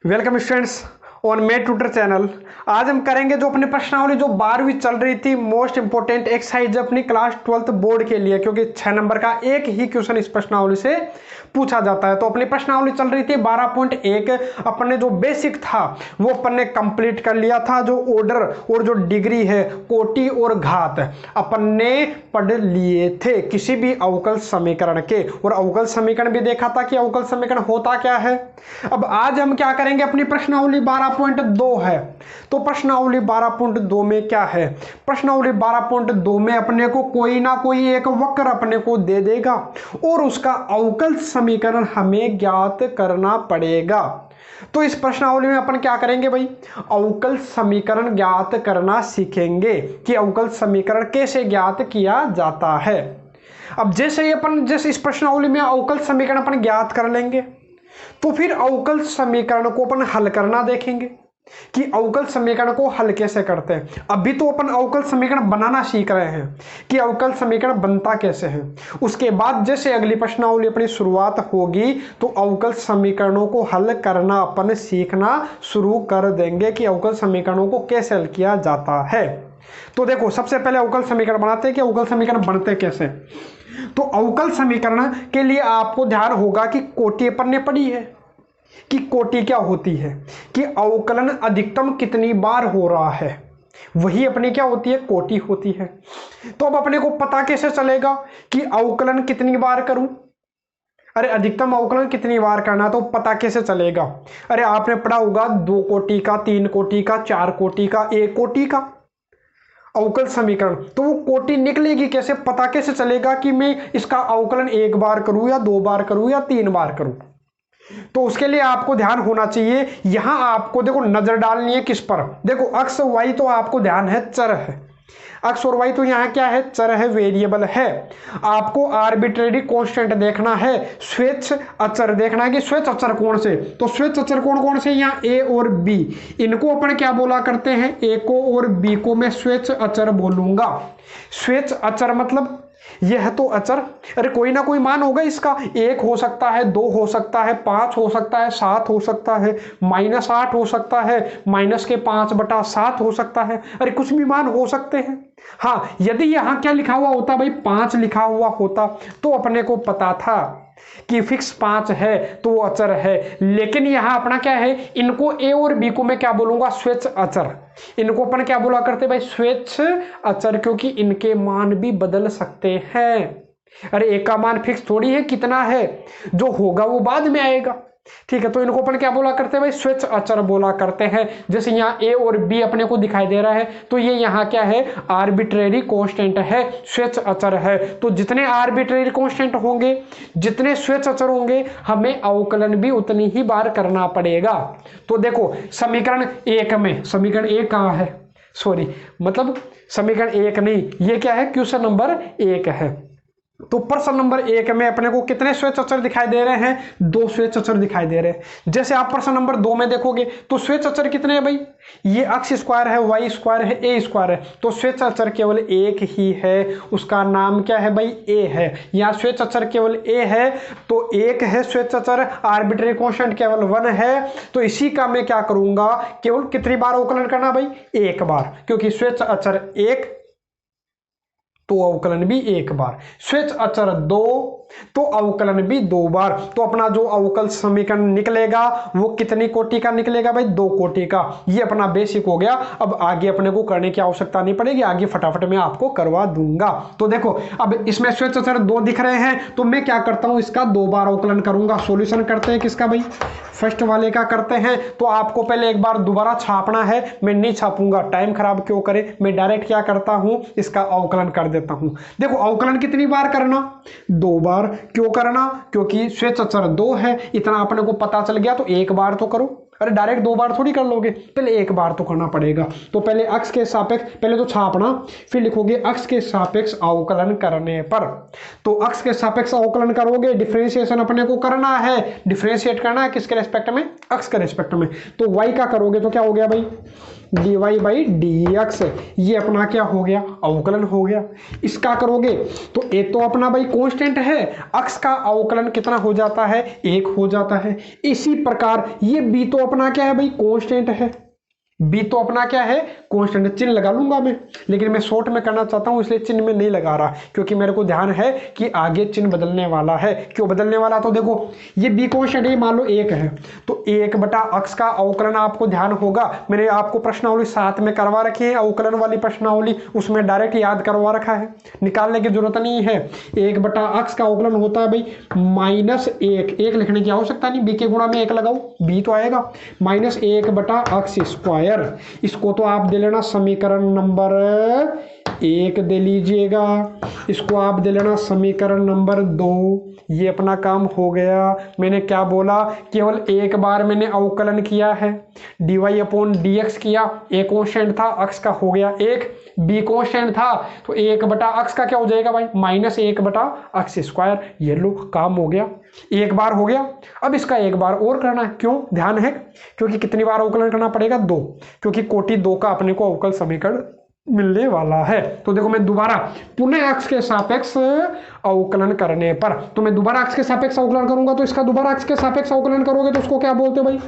Welcome students on made tutor channel. आज हम करेंगे जो अपनी प्रश्नावली जो 12वीं चल रही थी, मोस्ट इंपोर्टेंट एक्सरसाइज अपनी क्लास 12th बोर्ड के लिए, क्योंकि 6 नंबर का एक ही क्वेश्चन इस प्रश्नावली से पूछा जाता है। तो अपनी प्रश्नावली चल रही थी 12.1। अपन ने जो बेसिक था वो अपन ने कंप्लीट कर लिया था। जो ऑर्डर और जो डिग्री है, कोटि और घात अपन ने पढ़ लिए थे किसी भी अवकल समीकरण के, और अवकल समीकरण भी देखा था कि अवकल समीकरण होता क्या है। अब आज हम क्या करेंगे, अपनी प्रश्नावली 12.2 है। तो प्रश्नावली 12.2 में क्या है, प्रश्नावली 12.2 में अपने को कोई ना कोई एक वक्र अपने को दे देगा और उसका अवकल समीकरण हमें ज्ञात करना पड़ेगा। तो इस प्रश्नावली में अपन क्या करेंगे भाई, अवकल समीकरण ज्ञात करना सीखेंगे कि अवकल समीकरण कैसे ज्ञात किया जाता है। अब जैसे ही अपन इस प्रश्नावली में अवकल समीकरण अपन ज्ञात कर लेंगे, तो फिर अवकल समीकरण को अपन हल करना देखेंगे कि अवकल समीकरण को हल कैसे करते हैं। अभी तो अपन अवकल समीकरण बनाना सीख रहे हैं कि अवकल समीकरण बनता कैसे है। उसके बाद जैसे अगली प्रश्नावली अपनी शुरुआत होगी तो अवकल समीकरणों को हल करना अपन सीखना शुरू कर देंगे कि अवकल समीकरणों को कैसे हल किया जाता है। तो देखो, सबसे पहले अवकल समीकरण बनाते हैं कि अवकल समीकरण बनते कैसे। तो अवकल समीकरण के लिए आपको ध्यान होगा कि कोटि अपन ने पढ़ी है कि कोटि क्या होती है, कि अवकलन अधिकतम कितनी बार हो रहा है, वही अपनी क्या होती है, कोटि होती है। तो अब अपने को पता कैसे चलेगा कि अवकलन कितनी बार करूं, अरे अधिकतम अवकलन कितनी बार करना, तो पता कैसे चलेगा। अरे आपने पढ़ा होगा 2 कोटि का, 3 कोटि का, 4 कोटि का, 1 कोटि का अवकल समीकरण। तो वो कोटि निकलेगी कैसे, पता कैसे चलेगा कि मैं इसका अवकलन 1 बार करूं या 2 बार करूं या 3 बार करूं। तो उसके लिए आपको ध्यान होना चाहिए, यहां आपको देखो नजर डालनी है किस पर, देखो अक्स वाई तो आपको ध्यान है चर है, अक्स और वाई तो यहाँ क्या है, चर है, वेरिएबल है। आपको आर्बिट्रेरी कांस्टेंट देखना है, स्वेच्छ अचर देखना है कि स्वेच्छ अचर कौन से, तो स्वेच्छ अचर कौन कौन से, यहाँ ए और बी, इनको अपन क्या बोला करते हैं, ए को और बी को मैं स्वेच्छ अचर बोलूंगा। स्वेच्छ अचर मतलब यह है तो अचर, अरे कोई ना कोई मान होगा इसका, 1 हो सकता है, 2 हो सकता है, 5 हो सकता है, 7 हो सकता है, -8 हो सकता है, -5/7 हो सकता है, अरे कुछ भी मान हो सकते हैं। हाँ, यदि यहाँ क्या लिखा हुआ होता भाई, 5 लिखा हुआ होता तो अपने को पता था कि फिक्स 5 है तो वो अचर है। लेकिन यहां अपना क्या है, इनको ए और बी को मैं क्या बोलूंगा, स्वेच्छ अचर। इनको अपन क्या बोला करते भाई, स्वेच्छ अचर, क्योंकि इनके मान भी बदल सकते हैं। अरे एक का मान फिक्स थोड़ी है, कितना है, जो होगा वो बाद में आएगा, ठीक है। तो इनको अपन क्या बोला करते हैं भाई, स्वेच्छ अचर बोला करते हैं। जैसे यहाँ ए और बी अपने को दिखाई दे रहा है तो ये यहाँ क्या है, आर्बिट्रेरी कांस्टेंट है, स्वेच्छ अचर है। तो जितने आर्बिट्रेरी कांस्टेंट होंगे, जितने स्वेच्छ अचर होंगे, हमें अवकलन भी उतनी ही बार करना पड़ेगा। तो देखो समीकरण 1 में, समीकरण 1 कहाँ है, सॉरी मतलब समीकरण 1 नहीं, ये क्या है, क्वेश्चन नंबर 1 है। तो प्रश्न नंबर 1 में अपने को कितने स्वेच्छ अचर दिखाई दे रहे हैं, 2 स्वेच्छ अचर दिखाई दे रहे हैं। जैसे आप प्रश्न नंबर 2 में देखोगे तो स्वेच्छ अचर कितने हैं भाई, ये एक्स स्क्वायर है, वाई स्क्वायर है, ए स्क्वायर है। तो स्वेच्छ अचर केवल एक ही है, उसका नाम क्या है भाई, ए है। यहाँ स्वेच्छ अचर केवल ए है तो 1 है स्वेच्छ अचर, आर्बिट्रेरी कांस्टेंट केवल 1 है। तो इसी का मैं क्या करूंगा, केवल कितनी बार अवकलन करना भाई, 1 बार, क्योंकि स्वेच्छ अचर 1 तो अवकलन भी 1 बार, स्वेच्छ अचर 2 तो अवकलन भी 2 बार। तो अपना जो अवकल समीकरण निकलेगा वो कितनी कोटि का निकलेगा भाई, 2 कोटि का। ये अपना बेसिक हो गया। अब आगे अपने को करने की आवश्यकता नहीं पड़ेगी, आगे फटाफट मैं आपको करवा दूंगा। तो देखो अब इसमें स्वेच्छ अचर 2 दिख रहे हैं तो मैं क्या करता हूं, इसका 2 बार अवकलन करूंगा। सॉल्यूशन करते हैं किसका भाई, फर्स्ट वाले का करते हैं। तो आपको पहले एक बार दोबारा छापना है, मैं नहीं छापूंगा, टाइम खराब क्यों करें, मैं डायरेक्ट क्या करता हूं, इसका अवकलन कर देता हूं। देखो अवकलन कितनी बार करना, 2 बार। क्यों करना, क्योंकि स्वेच्छ अचर 2 है, इतना अपने को पता चल गया तो 1 बार तो करो। अरे डायरेक्ट 2 बार थोड़ी कर लोगे, पहले 1 बार तो करना पड़ेगा। तो पहले अक्ष के सापेक्ष, पहले तो छापना, फिर लिखोगे अक्ष के सापेक्ष अवकलन करने पर। तो अक्ष के सापेक्ष अवकलन करोगे, डिफरेंशिएशन अपने को करना है, डिफरेंशिएट करना है किसके रेस्पेक्ट में, अक्ष के रेस्पेक्ट में। तो y का करोगे तो क्या हो गया भाई, dy बाई dx, ये अपना क्या हो गया, अवकलन हो गया। इसका करोगे तो ए तो अपना भाई कांस्टेंट है, अक्स का अवकलन कितना हो जाता है, 1 हो जाता है। इसी प्रकार ये बी तो अपना क्या है भाई, कांस्टेंट है, बी तो अपना क्या है, कांस्टेंट। चिन्ह लगा लूंगा मैं, लेकिन मैं शॉर्ट में करना चाहता हूं इसलिए चिन्ह में नहीं लगा रहा, क्योंकि मेरे को ध्यान है कि आगे चिन्ह बदलने वाला है। क्यों बदलने वाला, तो देखो ये बी कांस्टेंट है, मान लो 1 है, तो 1 बटा अक्स का अवकलन आपको ध्यान होगा, मैंने आपको प्रश्नावली साथ में करवा रखी है, अवकलन वाली प्रश्नावली, उसमें डायरेक्ट याद करवा रखा है, निकालने की जरूरत नहीं है। 1 बटा अक्स का अवकलन होता है भाई -1, 1 लिखने की आवश्यकता नहीं, बी के गुणा में 1 लगाओ, बी तो आएगा -1 बटा अक्स स्क्वायर। इसको तो आप दे लेना समीकरण नंबर 1 दे लीजिएगा, इसको आप दे लेना समीकरण नंबर 2। ये अपना काम हो गया। मैंने क्या बोला, केवल एक बार मैंने अवकलन किया है, dy अपॉन dx किया, ए कांस्टेंट था, अक्स का हो गया 1, बी कांस्टेंट था, तो 1 बटा अक्स का क्या हो जाएगा भाई, -1 बटा अक्स स्क्वायर। ये लो काम हो गया, एक बार हो गया। अब इसका एक बार और करना है, क्यों, ध्यान है, क्योंकि कितनी बार अवकलन करना पड़ेगा, 2, क्योंकि कोटि 2 का अपने को अवकल समीकरण मिलने वाला है। तो देखो मैं दोबारा पुनः अक्ष के सापेक्ष अवकलन करने पर, तो मैं दोबारा अक्ष के सापेक्ष अवकलन करूंगा, तो इसका दोबारा अक्ष के सापेक्ष अवकलन करोगे तो उसको क्या बोलते हो भाई,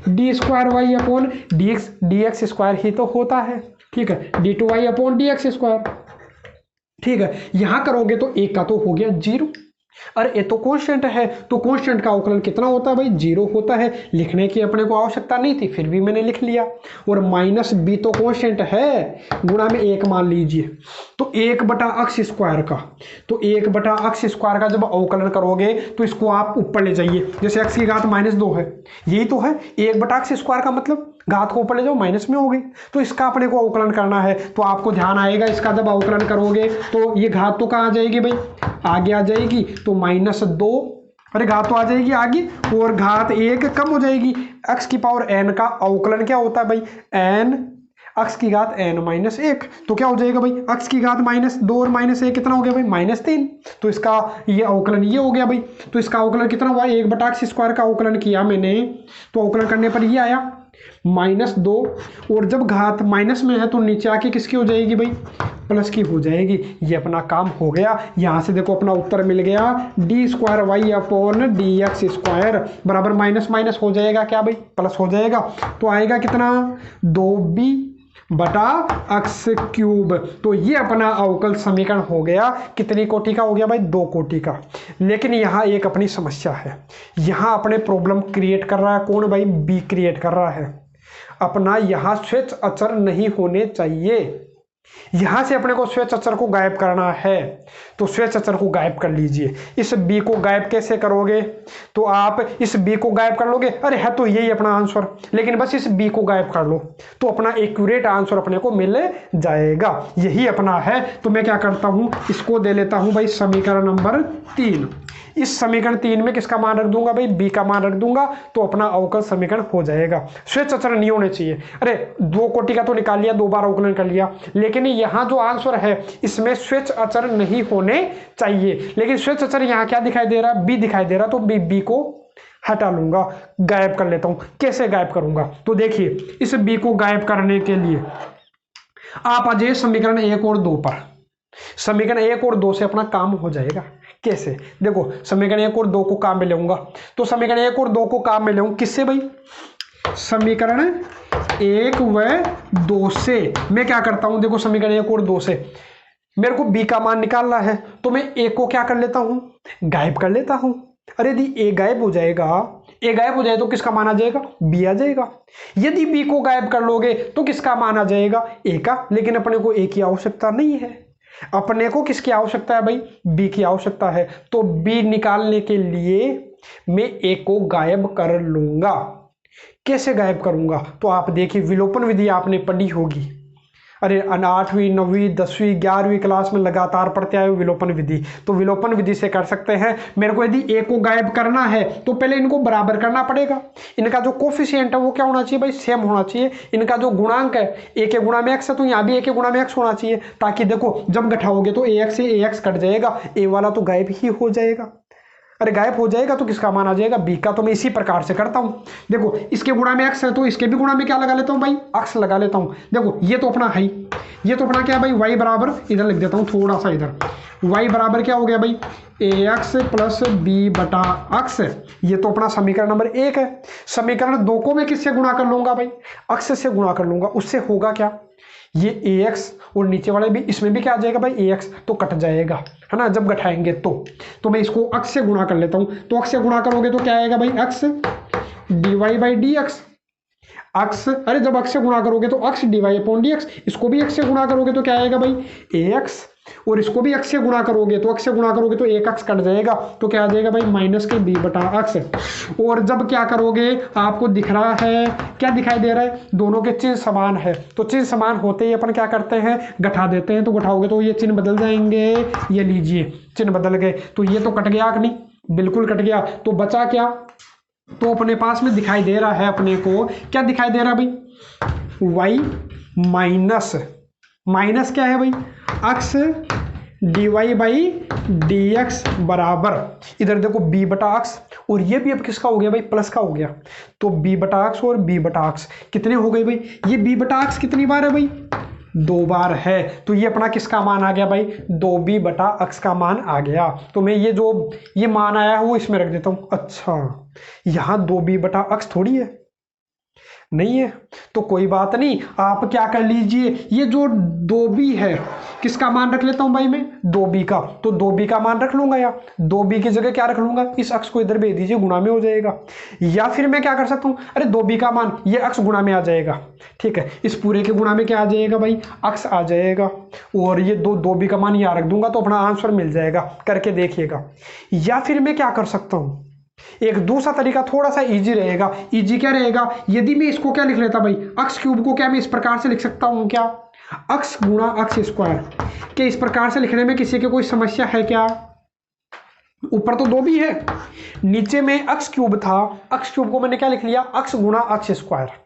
d2y अपॉन dx स्क्वायर ही तो होता है, ठीक है, d2y अपॉन dx स्क्वायर, ठीक है। यहां करोगे तो एक का तो हो गया 0, अरे ये तो कांस्टेंट है, तो कांस्टेंट का अवकलन कितना होता है भाई, 0 होता है। लिखने की अपने को आवश्यकता नहीं थी, फिर भी मैंने लिख लिया। और माइनस बी तो कांस्टेंट है, गुणा में 1 मान लीजिए, तो 1 बटा अक्स स्क्वायर का, तो 1 बटा अक्स स्क्वायर का जब अवकलन करोगे तो इसको आप ऊपर ले जाइए, जैसे x की घात -2 है, यही तो है 1 बटा अक्स स्क्वायर का, मतलब घात को ऊपर ले जाओ, माइनस में हो गई, तो इसका अपने को अवकलन करना है। तो आपको ध्यान आएगा, इसका जब अवकलन करोगे तो ये घात तो कहाँ आ जाएगी भाई, आगे आ जाएगी, तो -2, अरे घात तो आ जाएगी आगे, और घात 1 कम हो जाएगी। x की पावर n का अवकलन क्या होता है भाई, n x की घात n-1, तो क्या हो जाएगा भाई, x की घात -2 और -1 कितना हो गया भाई, -3। तो इसका ये अवकलन ये हो गया भाई। तो इसका अवकलन कितना हुआ, 1 बटा अक्स स्क्वायर का अवकलन किया मैंने, तो अवकलन करने पर ये आया -2, और जब घात माइनस में है तो नीचे आके किसकी हो जाएगी भाई, प्लस की हो जाएगी। ये अपना काम हो गया। यहाँ से देखो अपना उत्तर मिल गया, d2y अपॉन dx स्क्वायर बराबर माइनस माइनस हो जाएगा क्या भाई, प्लस हो जाएगा। तो आएगा कितना, 2b बटा अक्स क्यूब। तो ये अपना अवकल समीकरण हो गया, कितनी कोटि का हो गया भाई, 2 कोटि का। लेकिन यहाँ एक अपनी समस्या है, यहाँ अपने प्रॉब्लम क्रिएट कर रहा है कौन भाई, बी क्रिएट कर रहा है अपना। यहाँ स्वेच्छ अचर नहीं होने चाहिए, यहां से अपने को स्वेच्छ अचर को गायब करना है, तो स्वेच्छ अचर को गायब कर लीजिए। इस बी को गायब कैसे करोगे, तो आप इस बी को गायब कर लोगे, अरे है तो यही अपना आंसर, लेकिन बस इस बी को गायब कर लो तो अपना एक्यूरेट आंसर अपने को मिल जाएगा, यही अपना है। तो मैं क्या करता हूं, इसको दे लेता हूं भाई समीकरण नंबर 3। इस समीकरण 3 में किसका मान रख दूंगा भाई, बी का मान रख दूंगा, तो अपना अवकल समीकरण हो जाएगा। स्वेच्छ अचर नहीं होने चाहिए, अरे 2 कोटि का तो निकाल लिया, 2 बार अवकलन कर लिया, लेकिन यहाँ जो आंसर है इसमें स्वेच्छ अचर नहीं होने चाहिए। लेकिन स्वेच्छ अचर यहाँ क्या दिखाई दे रहा, बी दिखाई दे रहा, तो बी को हटा लूंगा, गायब कर लेता हूं। कैसे गायब करूंगा, तो देखिए इस बी को गायब करने के लिए आप आ जाइए समीकरण 1 और 2 पर। समीकरण 1 और 2 से अपना काम हो जाएगा। कैसे, देखो समीकरण 1 और 2 को काम में लेऊंगा, तो समीकरण 1 और 2 को काम में लेऊंगा किससे भाई, समीकरण 1 व 2 से। मैं क्या करता हूं, देखो समीकरण 1 और 2 से मेरे को बी का मान निकालना है, तो मैं ए को क्या कर लेता हूं, गायब कर लेता हूं। अरे यदि ए गायब हो जाएगा, ए गायब हो जाए तो किसका मान आ जाएगा, बी आ जाएगा। यदि बी को गायब कर लोगे तो किसका मान आ जाएगा, ए का। लेकिन अपने को ए की आवश्यकता नहीं है, अपने को किसकी आवश्यकता है भाई, बी की आवश्यकता है। तो बी निकालने के लिए मैं ए को गायब कर लूंगा। कैसे गायब करूंगा, तो आप देखिए विलोपन विधि आपने पढ़ी होगी, अरे 8वीं 9वीं 10वीं 11वीं क्लास में लगातार पढ़ते आए विलोपन विधि। तो विलोपन विधि से कर सकते हैं। मेरे को यदि ए को गायब करना है तो पहले इनको बराबर करना पड़ेगा। इनका जो कोफिशिएंट है वो क्या होना चाहिए भाई, सेम होना चाहिए। इनका जो गुणांक है ए के गुणा में एक्स है, तो यहाँ भी ए के गुणा में एक्स होना चाहिए, ताकि देखो जब घटाओगे तो ए एक्स से ए एक्स कट जाएगा, ए वाला तो गायब ही हो जाएगा। अरे गायब हो जाएगा तो किसका मान आ जाएगा, बी का। तो मैं इसी प्रकार से करता हूँ। देखो इसके गुणा में x है तो इसके भी गुणा में क्या लगा लेता हूँ भाई, x लगा लेता हूँ। देखो ये तो अपना है, ये तो अपना क्या है भाई, y बराबर, इधर लिख देता हूँ थोड़ा सा इधर, y बराबर क्या हो गया भाई, ax प्लस बी बटा x। ये तो अपना समीकरण नंबर 1 है। समीकरण 2 को मैं किससे गुणा कर लूंगा भाई, x से गुणा कर लूंगा। उससे होगा क्या, ये ax और नीचे वाले भी, इसमें भी क्या आ जाएगा भाई ax, तो कट जाएगा, है ना, जब घटाएंगे तो मैं इसको x से गुणा कर लेता हूं। तो x से गुणा करोगे तो क्या आएगा भाई, x dy by d x. x, अरे जब x से गुणा करोगे तो x dy upon d x. इसको भी x से गुणा करोगे तो क्या आएगा भाई, ax, और इसको भी x से गुणा करोगे तो x से गुणा करोगे तो एक x कट जाएगा, तो क्या आ जाएगा भाई, माइनस के b बटा x। और जब क्या करोगे, आपको दिख रहा है, क्या दिखाई दे रहा है, दोनों के चिन्ह समान है। तो चिन्ह समान होते ही अपन क्या करते हैं, घटा देते हैं। तो घटाओगे तो ये चिन्ह बदल जाएंगे, ये लीजिए चिन्ह बदल गए। तो ये तो कट गया कि नहीं, बिल्कुल कट गया। तो बचा क्या, तो अपने पास में दिखाई दे रहा है, अपने को क्या दिखाई दे रहा है भाई, y माइनस क्या है भाई, x dy by d x बराबर, इधर देखो b बटा x, और ये भी अब किसका हो गया भाई, प्लस का हो गया। तो b बटा x और b बटा x कितने हो गए भाई, ये b बटा x कितनी बार है भाई, 2 बार है। तो ये अपना किसका मान आ गया भाई, 2b बटा x का मान आ गया। तो मैं ये जो ये मान आया है वो इसमें रख देता हूँ। अच्छा, यहाँ 2b बटा x थोड़ी है, नहीं है, तो कोई बात नहीं, आप क्या कर लीजिए, ये जो 2b है किसका मान रख लेता हूं भाई मैं, 2b का। तो 2b का मान रख लूंगा, या 2b की जगह क्या रख लूंगा, इस x को इधर भेज दीजिए, गुणा में हो जाएगा। या फिर मैं क्या कर सकता हूं, अरे 2b का मान ये x गुणा में आ जाएगा, ठीक है, इस पूरे के गुणा में क्या आ जाएगा भाई, x आ जाएगा, और ये 2b का मान यहाँ रख दूंगा तो अपना आंसर मिल जाएगा, करके देखिएगा। या फिर मैं क्या कर सकता हूँ, एक दूसरा तरीका थोड़ा सा इजी रहेगा। इजी क्या रहेगा, यदि मैं इसको क्या लिख लेता भाई, x क्यूब को क्या मैं इस प्रकार से लिख सकता हूं क्या, x गुणा x स्क्वायर। क्या इस प्रकार से लिखने में किसी की कोई समस्या है क्या, ऊपर तो 2b है, नीचे में x क्यूब था, x क्यूब को मैंने क्या लिख लिया, x गुणा x स्क्वायर।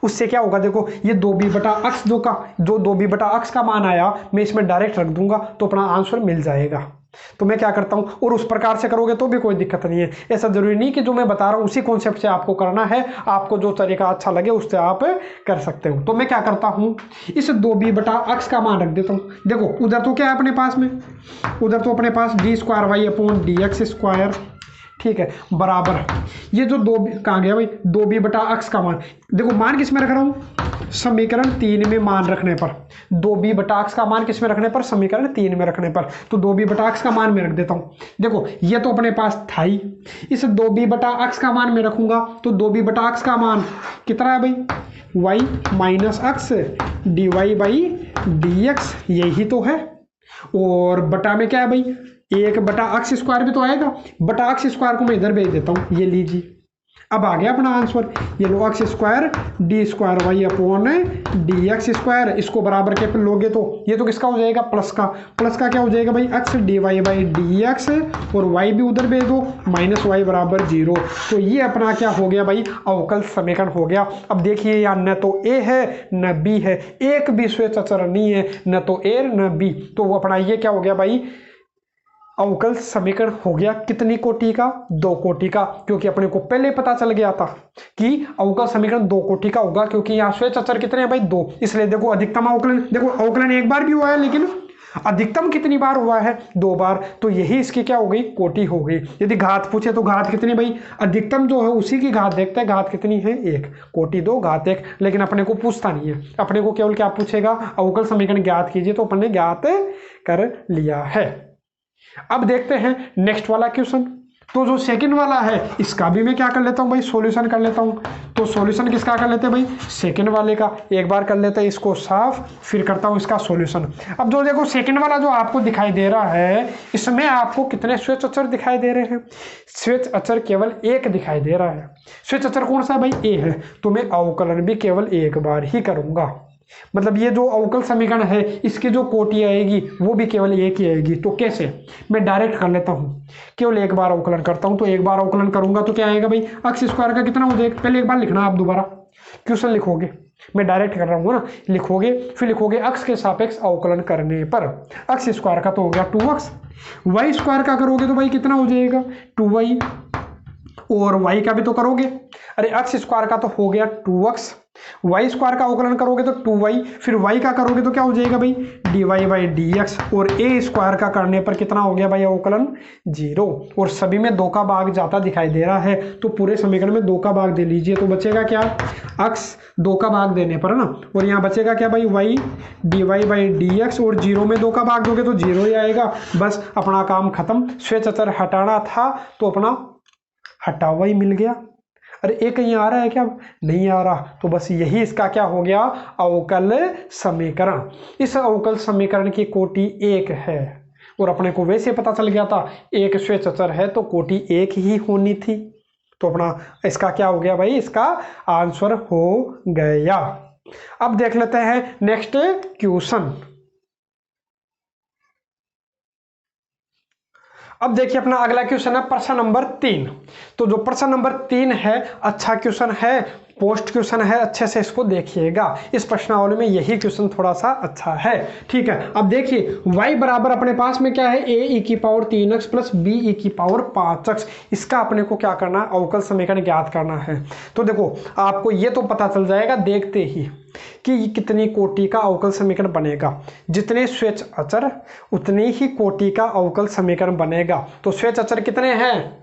उससे क्या होगा, देखो ये 2b बटा x जो 2b बटा x का मान आया, मैं इसमें डायरेक्ट रख दूंगा तो अपना आंसर मिल जाएगा। तो मैं क्या करता हूं, और उस प्रकार से करोगे तो भी कोई दिक्कत नहीं है। ऐसा जरूरी नहीं कि जो मैं बता रहा हूं उसी कॉन्सेप्ट से आपको करना है, आपको जो तरीका अच्छा लगे उससे आप कर सकते हो। तो मैं क्या करता हूं, इस 2b बटा x का मान रख देता हूं। देखो उधर तो क्या है अपने पास में, उधर तो अपने पास d square y upon d x square, ठीक है, बराबर ये जो 2b कहाँ गया भाई, 2b बटा x का मान। देखो मान किस में रख रहा हूँ, समीकरण 3 में मान रखने पर, 2b बटा x का मान किस में रखने पर, समीकरण 3 में रखने पर। तो 2b बटा x का मान में रख देता हूँ। देखो ये तो अपने पास था ही, इस 2b बटा x का मान में रखूंगा तो 2b बटा x का मान कितना है भाई, y minus x dy by d x, यही तो है। और बटा में क्या है भाई, 1 बटा x स्क्वायर भी तो आएगा, बटा x स्क्वायर को मैं इधर भेज देता हूँ, ये लीजिए, अब आ गया अपना आंसर। ये लो x square d square y upon d x square, इसको बराबर के पे लोगे तो ये तो किसका हो जाएगा, प्लस का। प्लस का क्या हो जाएगा भाई, x d y by d x, और y भी उधर भेज दो, माइनस वाई बराबर 0। तो ये अपना क्या हो गया भाई, अवकल समीकरण हो गया। अब देखिए यहाँ न तो a है न b है, एक भी स्वेच्छ अचर नहीं है, न तो a न b। तो अपना ये क्या हो गया भाई, अवकल समीकरण हो गया कितनी कोटि का, 2 कोटि का। क्योंकि अपने को पहले पता चल गया था कि अवकल समीकरण 2 कोटि का होगा, क्योंकि यहाँ स्वेच्छ अचर कितने हैं भाई, 2। इसलिए देखो अधिकतम अवकलन, देखो अवकलन एक बार भी हुआ है, लेकिन अधिकतम कितनी बार हुआ है, 2 बार। तो यही इसकी क्या हो गई, कोटि हो गई। यदि घात पूछे तो घात कितनी भाई, अधिकतम जो है उसी की घात देखते हैं, घात कितनी है 1, कोटि 2 घात 1। लेकिन अपने को पूछता नहीं है, अपने को केवल क्या पूछेगा, अवकल समीकरण ज्ञात कीजिए, तो अपन ने ज्ञात कर लिया है। अब देखते हैं नेक्स्ट वाला क्वेश्चन। तो जो सेकंड वाला है इसका भी मैं क्या कर लेता हूं भाई, सॉल्यूशन कर लेता हूं। तो सॉल्यूशन किसका कर लेते हैं भाई, सेकंड वाले का। एक बार कर लेते हैं इसको साफ, फिर करता हूं इसका सॉल्यूशन। अब जो देखो सेकंड वाला जो आपको दिखाई दे रहा है, इसमें आपको कितने स्वेच्छ अचर दिखाई दे रहे हैं, स्वेच्छ अचर केवल 1 दिखाई दे रहा है। स्वेच्छ अचर कौन सा है भाई, ए है। तो मैं अवकलन भी केवल 1 बार ही करूंगा। मतलब ये जो अवकल समीकरण है इसकी जो कोटि आएगी वो भी केवल 1 ही आएगी। तो कैसे, मैं डायरेक्ट कर लेता हूँ, केवल 1 बार अवकलन करता हूँ। तो 1 बार अवकलन करूंगा तो क्या आएगा भाई, x स्क्वायर का कितना हो जाएगा, पहले एक बार लिखना आप दोबारा, क्वेश्चन लिखोगे, मैं डायरेक्ट कर रहा हूँ ना, लिखोगे फिर लिखोगे अक्ष के सापेक्ष अवकलन करने पर अक्ष स्क्वायर का तो हो गया 2x, वाई स्क्वायर का करोगे तो भाई कितना हो जाएगा 2y, और वाई का भी तो करोगे, अरे अक्ष स्क्वायर का तो हो गया 2x, वाई स्क्वायर का अवकलन करोगे तो 2y, फिर वाई का करोगे तो क्या हो जाएगा भाई dy/dx, और a स्क्वायर का करने पर कितना हो गया भाई अवकलन 0, और सभी में 2 का भाग जाता दिखाई दे रहा है तो पूरे समीकरण में 2 का भाग दे लीजिए, तो बचेगा क्या अक्ष 2 का भाग देने पर ना, और यहाँ बचेगा क्या भाई y dy/dx, और 0 में 2 का भाग दोगे तो 0 ही आएगा, बस अपना काम खत्म। स्वेच्छाचार हटाना था तो अपना हटा हुआ ही मिल गया। अरे एक कहीं आ रहा है क्या? नहीं आ रहा, तो बस यही इसका क्या हो गया अवकल समीकरण। इस अवकल समीकरण की कोटि 1 है, और अपने को वैसे पता चल गया था एक स्वेच्छाचार है तो कोटि 1 ही होनी थी, तो अपना इसका क्या हो गया भाई, इसका आंसर हो गया। अब देख लेते हैं नेक्स्ट क्वेश्चन। अब देखिए अपना अगला क्वेश्चन है प्रश्न नंबर 3। तो जो प्रश्न नंबर 3 है अच्छा क्वेश्चन है, पोस्ट क्वेश्चन है, अच्छे से इसको देखिएगा। इस प्रश्नावली में यही क्वेश्चन थोड़ा सा अच्छा है, ठीक है। अब देखिए y बराबर अपने पास में क्या है a e⁻3x plus b e⁻5x, इसका अपने को क्या करना है अवकल समीकरण ज्ञात करना है। तो देखो आपको ये तो पता चल जाएगा देखते ही कि कितनी कोटि का अवकल समीकरण बनेगा, जितने स्वेच्छ अचर उतनी ही कोटि का अवकल समीकरण बनेगा। तो स्वेच्छ अचर कितने हैं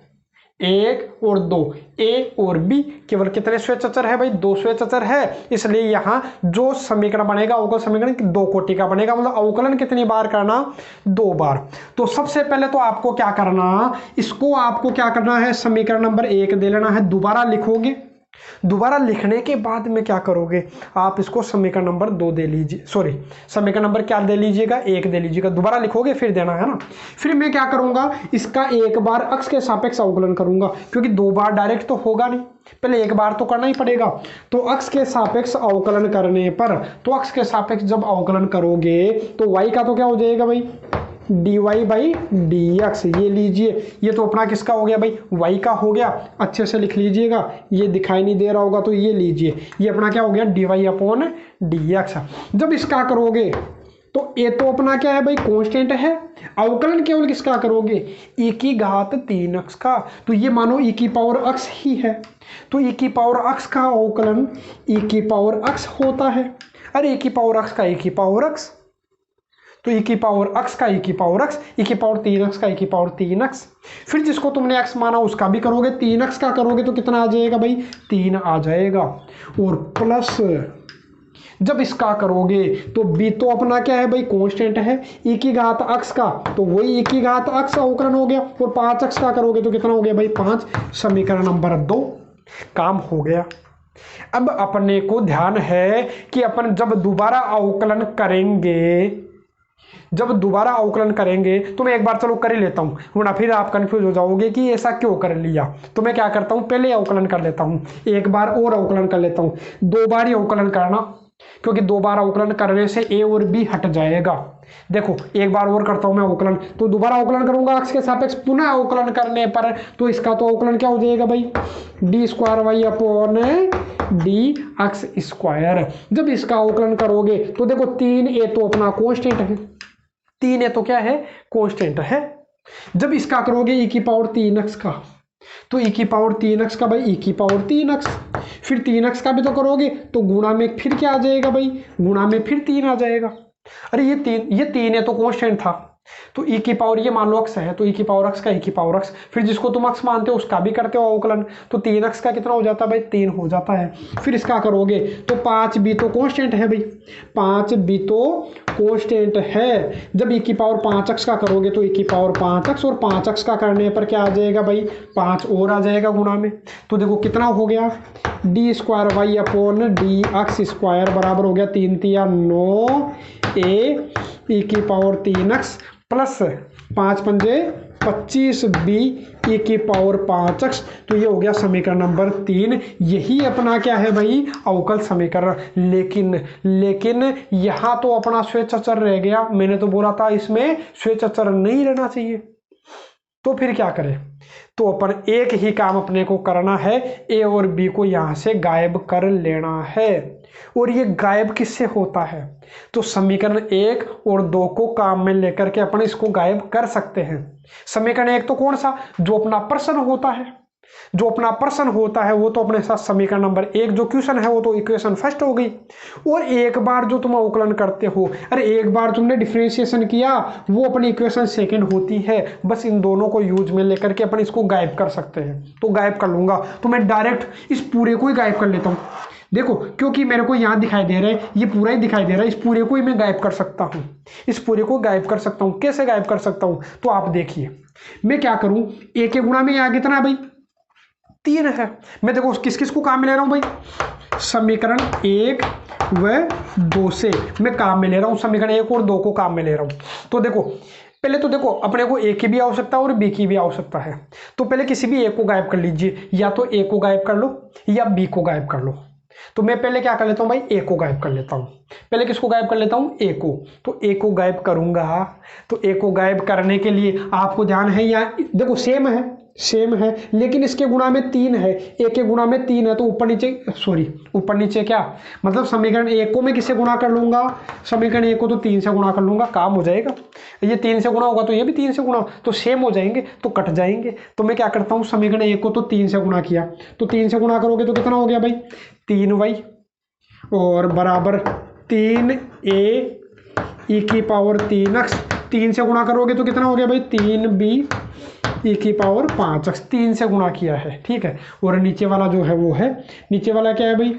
1 और 2, a और b, केवल कितने स्वेच्छ अचर है भाई 2 स्वेच्छ अचर है, इसलिए यहाँ जो समीकरण बनेगा अवकल समीकरण 2 कोटि का बनेगा, मतलब अवकलन कितनी बार करना 2 बार। तो सबसे पहले तो आपको क्या करना, इसको आपको क्या करना है समीकरण नंबर 1 दे लेना है, दोबारा लिखोगे, दोबारा लिखने के बाद में क्या करोगे आप इसको समीकरण नंबर 2 दे लीजिए, सॉरी समीकरण नंबर क्या दे लीजिएगा 1 दे लीजिएगा, दोबारा लिखोगे फिर देना है ना। फिर मैं क्या करूंगा इसका एक बार अक्ष के सापेक्ष अवकलन करूंगा, क्योंकि 2 बार डायरेक्ट तो होगा नहीं, पहले एक बार तो करना ही पड़ेगा। तो अक्ष के सापेक्ष अवकलन करने पर, तो अक्ष के सापेक्ष जब अवकलन करोगे तो y का तो क्या हो जाएगा भाई dy/dx, ये लीजिए, ये तो अपना किसका हो गया भाई y का हो गया, अच्छे से लिख लीजिएगा, ये दिखाई नहीं दे रहा होगा तो ये लीजिए, ये अपना क्या हो गया dy/dx। जब इसका करोगे तो ये तो अपना क्या है भाई कांस्टेंट है, अवकलन केवल किसका करोगे e⁻3x का, तो ये मानो e⁻x ही है, तो e⁻x का अवकलन e⁻x होता है। अरे e⁻x का e⁻x, तो e⁻x का e⁻x, e⁻3x का e⁻3x, फिर जिसको तुमने x माना उसका भी करोगे, 3x का करोगे तो कितना आ जाएगा भाई 3 आ जाएगा, और प्लस जब इसका करोगे तो b तो अपना क्या है भाई कांस्टेंट है e⁻x का, तो वही e⁻x अवकलन हो गया, और 5x का करोगे तो कितना हो गया भाई 5, समीकरण नंबर 2 काम हो गया। अब अपने को ध्यान है कि अपन जब दोबारा अवकलन करेंगे तो मैं एक बार चलो कर ही लेता हूँ, वरना फिर आप कंफ्यूज हो जाओगे कि ऐसा क्यों कर लिया। तो मैं क्या करता हूँ पहले अवकलन कर लेता हूँ, एक बार और अवकलन कर लेता हूँ, 2 बार ही अवकलन करना, क्योंकि 2 बार अवकलन करने से a और b हट जाएगा। देखो एक बार और करता हूँ मैं अवकलन, तो दोबारा अवकलन करूंगा अक्ष के सापेक्ष पुनः अवकलन करने पर, तो इसका तो अवकलन क्या हो जाएगा भाई d²y/dx²। जब इसका अवकलन करोगे तो देखो 3a तो अपना कांस्टेंट है, 3a तो क्या है कांस्टेंट है। जब इसका करोगे e⁻3x का, तो e⁻3x का भाई e⁻3x, फिर 3x का भी तो करोगे तो गुणा में फिर क्या आ जाएगा भाई गुणा में फिर 3 आ जाएगा। अरे ये 3 है तो कांस्टेंट था, तो ये मान लो x है, तो e⁻x का e⁻x, फिर जिसको तुम x मानते हो उसका भी करते हो अवकलन, तो 3x का कितना हो जाता है भाई 3 हो जाता है। फिर इसका करोगे तो 5b तो कांस्टेंट है भाई, 5b तो कांस्टेंट है। जब e⁻5x का करोगे तो e⁻5x, और 5x का करने पर क्या आ जाएगा भाई 5 और आ जाएगा गुणा में, तो देखो कितना हो गया d²y/dx² बराबर हो गया 3×3 9a e⁻3x plus 5×5 25b e⁻5x, तो ये हो गया समीकरण नंबर 3। यही अपना क्या है भाई अवकल समीकरण। लेकिन यहाँ तो अपना स्वेच्छ अचर रह गया, मैंने तो बोला था इसमें स्वेच्छ अचर नहीं रहना चाहिए, तो फिर क्या करें, तो अपन एक ही काम अपने को करना है, ए और बी को यहाँ से गायब कर लेना है। और ये गायब किससे होता है, तो समीकरण 1 और 2 को काम में लेकर के अपन इसको गायब कर सकते हैं। समीकरण 1 तो कौन सा, जो अपना प्रश्न होता है, जो अपना प्रश्न होता है वो तो अपने साथ समीकरण नंबर 1 जो क्वेश्चन है वो तो इक्वेशन फर्स्ट हो गई। और एक बार जो तुम अवकलन करते हो, अरे एक बार तुमने डिफरेंशिएशन किया, वो अपनी इक्वेशन सेकंड होती है। बस इन दोनों को यूज में लेकर के अपन इसको गायब कर सकते हैं। तो गायब कर लूंगा, तो मैं डायरेक्ट इस पूरे को ही गायब कर लेता हूँ। देखो क्योंकि मेरे को यहाँ दिखाई दे रहा है, ये पूरा ही दिखाई दे रहा है, इस पूरे को ही मैं गायब कर सकता हूँ। इस पूरे को गायब कर सकता हूँ। कैसे गायब कर सकता हूँ, तो आप देखिए मैं क्या करूँ, ए के गुणा में यहाँ कितना है भाई 3 है। मैं देखो किस किस को काम में ले रहा हूँ भाई, समीकरण 1 व 2 से मैं काम में ले रहा हूँ, समीकरण 1 और 2 को काम में ले रहा हूँ। तो देखो पहले तो देखो अपने को ए की भी आवश्यकता है और बी की भी आवश्यकता है। तो पहले किसी भी एक को गायब कर लीजिए, या तो ए को गायब कर लो या बी को गायब कर लो। तो मैं पहले क्या कर लेता हूँ भाई, ए को गायब कर लेता हूँ। पहले किसको गायब कर लेता हूँ, ए को। तो ए को गायब करूंगा, तो ए को गायब करने के लिए आपको ध्यान है यहाँ देखो सेम है लेकिन इसके गुणा में 3 है, ए के गुणा में 3 है, तो ऊपर नीचे क्या मतलब समीकरण 1 को मैं किससे गुणा कर लूंगा, समीकरण 1 को तो 3 से गुणा कर लूंगा, काम हो जाएगा। ये 3 से गुणा होगा तो ये भी 3 से गुणा, तो सेम हो जाएंगे, तो कट जाएंगे। तो मैं क्या करता हूँ, समीकरण 1 को तो 3 से गुणा किया, तो 3 से गुणा करोगे तो कितना हो गया भाई 3y और बराबर 3a e की पावर 3x। 3 से गुणा करोगे तो कितना हो गया भाई 3b e की पावर 5x। 3 से गुणा किया है, ठीक है। और नीचे वाला जो है वो है, नीचे वाला क्या है भाई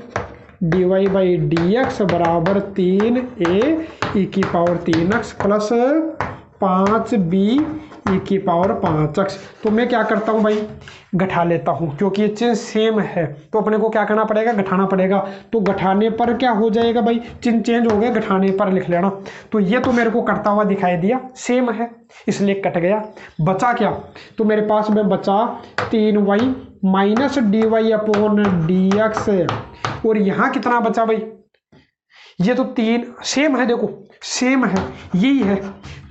dy बाई dx बराबर 3a e की power 3x plus 5b e की पावर 5x। तो मैं क्या करता हूँ भाई घटा लेता हूँ, क्योंकि ये चिन्ह सेम है तो अपने को क्या करना पड़ेगा, घटाना पड़ेगा। तो घटाने पर क्या हो जाएगा भाई, चिन्ह चेंज हो गया, घटाने पर लिख लेना। तो ये तो मेरे को करता हुआ दिखाई दिया, सेम है इसलिए कट गया। बचा क्या, तो मेरे पास में बचा 3y minus dy upon dx। और यहाँ कितना बचा भाई, ये तो 3 सेम है, देखो सेम है, यही है।